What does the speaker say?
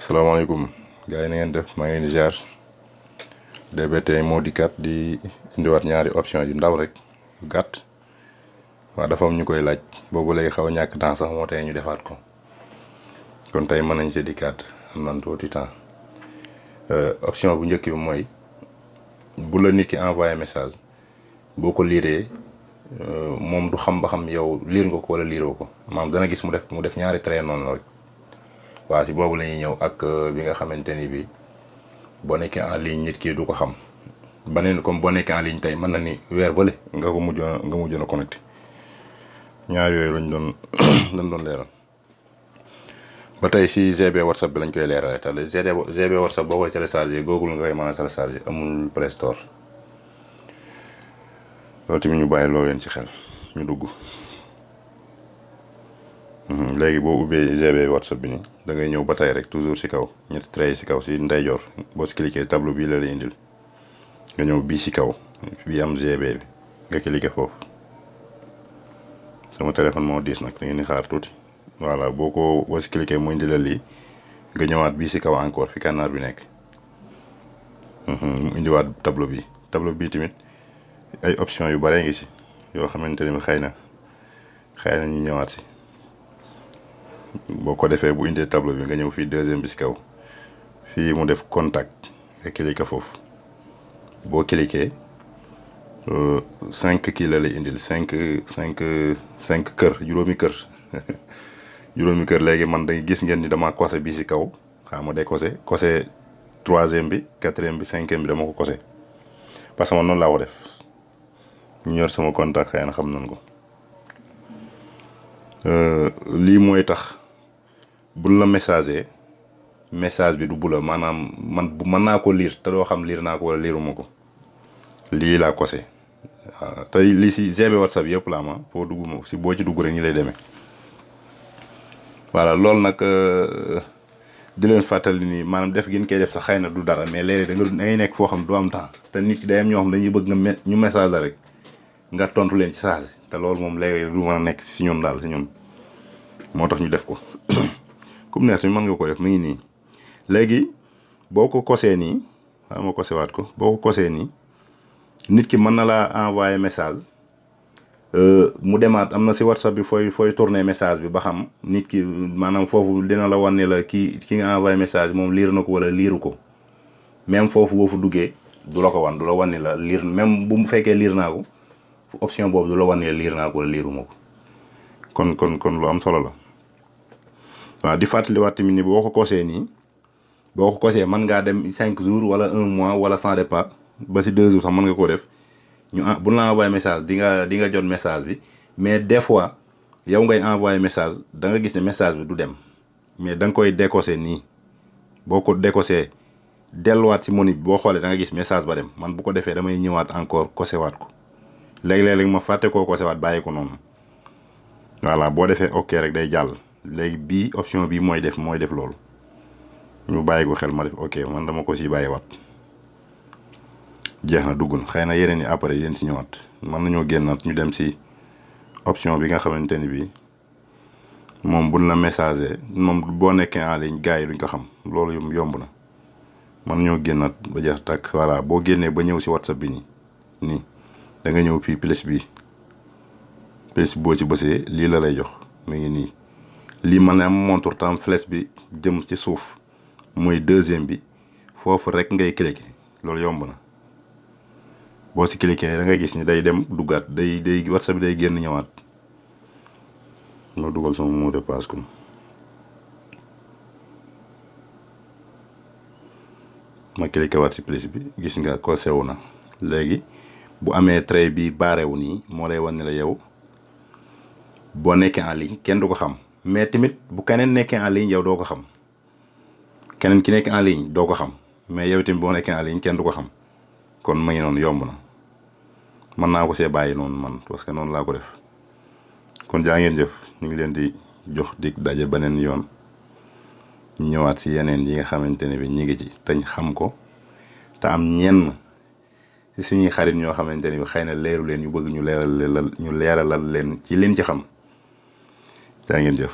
salaamaaleykum gars yi na ngeen def maa ngi leen di ziar DBT moo dikkaat di indiwaat ñaari option yu ndaw rek yu gàtt waaw dafa am ñu koy laaj boobu léegi xaw a ñàkk temps sax moo tee ñu defaat ko kon tey mën nañ see dikkaat am nañ tuuti temps option bu njëkk bi mooy bu la nit ki envoyé message boo ko liiree moom du xam ba xam yow liir nga ko wala liiroo ko maanaam dana gis mu def ñaari trait noonu la rek. waaw si boobu la ñuy ñëw ak bi nga xamante ni bi boo nekkee en ligne nit ki du ko xam beneen comme boo nekkee en ligne tey mën na ni weer bële nga mujjoon a connecté ñaar yooyu lañ doon leeral ba tey si GB WhatsApp bi lañ koy leerale te GB WhatsApp boo koy téléchargé Google nga koy mën a téléchargé amul Play Store loolu tamit ñu bàyyi loo leen ci xel ñu dugg. léegi boo ubbee GB WhatsApp bi nii da ngay ñëw ba tey rek toujours ci kaw ñetti trait yi ci kaw ci ndeyjoor boo ci cliquer tableau bii la lay indil nga ñëw bii ci kaw bii am GB bi nga cliquer foofu sama téléphone moo diis nag da ngeen di xaar tuuti voilà boo ci cliquer mu indil la lii nga ñëwaat bii ci kaw encore fi kànnaar bi nekk mu indiwaat tableau bii tamit ay options yu bare ngi ci yoo xamante ne xëy na ñu ñëwaat ci. boo ko defee bu indee tableau bi nga ñëw fii deuxième bi ci kaw fii mu def contact nga cliquer foofu boo cliquer 5 kii la lay indil 5 kër juróomi kër juróomi kër léegi man day gis ngeen ni dama kose bi ci kaw xam ma day kose troisième bi quatrième bi cinquième bi dama ko kose parce que man noonu laa ko def ñu yor sama contact xëy na xam nañ ko lii mooy tax bul la message bi du bula maanaam mën naa ko lire te doo xam lire naa ko wala liiruma ko lii laa kose waaw tey lii si GB WhatsApp yëpp la ma foo dugg ma si boo ci dugg rek ñi lay demee voilà loolu nag di leen fàttali ni maanaam def gi ñu koy def sax xëy na du dara mais léeg-léeg da ngay nekk foo xam du am temps te nit ki day am ñoo xam dañuy bëgg ñu message la rek nga tontu leen ci saasi te loolu moom léeg-léeg du mën a nekk si ñun daal si ñun moo tax ñu def ko comme neex mën nga ko def mu ngi nii léegi boo ko kosee nii waaw ma kosewaat ko boo ko kosee nii nit ki mën na laa envoyer message mu demaat am na si WhatsApp bi fooy tourner message bi ba xam nit ki maanaam foofu dina la wan ne la ki nga envoyer message moom liir na ko wala liiru ko même foofu boo fu duggee du la ko wan du la wan ne la liir même bu mu fekkee liir naa ko option boobu du la wan ne liir naa ko wala liiruma ko kon lu am solo la. waaw di fàttaliwaat tamit ni boo ko kosee mën ngaa dem 5 jours wala 1 mois wala sans départ ba si 2 jours sax mën nga koo def bu la envoyé message di nga jot message bi mais des fois yow ngay envoyé message da nga gis ne message bi du dem mais da nga koy décoché nii boo ko décoché delluwaat si menu bi boo xoolee da nga gis message ba dem man bu ko defee damay ñëwaat encore kosewaat ko léeg-léeg ma fàtte koo kosewaat bàyyi ko noonu voilà boo defee ok rek day jàll. léegi bii option bii mooy def loolu ñu bàyyi ko xel ma def ok man dama ko si bàyyiwaat jeex na dugg na xëy na yeneen yi après yéen si ñëwaat mën nañoo génnaat ñu dem si option bi nga xamante ni bii moom buñ la messager moom boo nekkee en ligne gars yi duñ ko xam loolu yomb na mën nañoo génnaat ba jeex tàkk voilà boo génnee ba ñëw si WhatsApp bi nii da nga ñëw fii plus boo ci bësee lii la lay jox mu ngi nii. lii mën na am montre tam flèche bi jëm ci suuf mooy deuxième bi foofu rek ngay cliquer loolu yomb na boo si cliquer da ngay gis ni day dem duggaat day WhatsApp bi day génn ñëwaat ma dugal sama mot de passe comme ma cliquer waat si plus bi gis nga ko sew na léegi bu amee trait bi baarewu nii moo lay wan ne la yow boo nekkee en ligne kenn du ko xam. mais tamit bu keneen nekkee en ligne yow doo ko xam keneen ki nekk en ligne doo ko xam mais yow tamit boo nekkee en ligne kenn du ko xam kon ma ngi noonu yomb na mën naa ko see bàyyi noonu man parce que noonu laa ko def kon jaa ngeen jëf ñu ngi leen di jox dig daje beneen yoon ñu ñëwaat si yeneen yi nga xamante ne bi ñu ngi ci tañ xam ko te am ñenn si suñuy xarit ñoo xamante ne bi xëy na leeru leen ñu bëgg ñu leeralal leen ci leen ci xam. jaa ngeen jëf.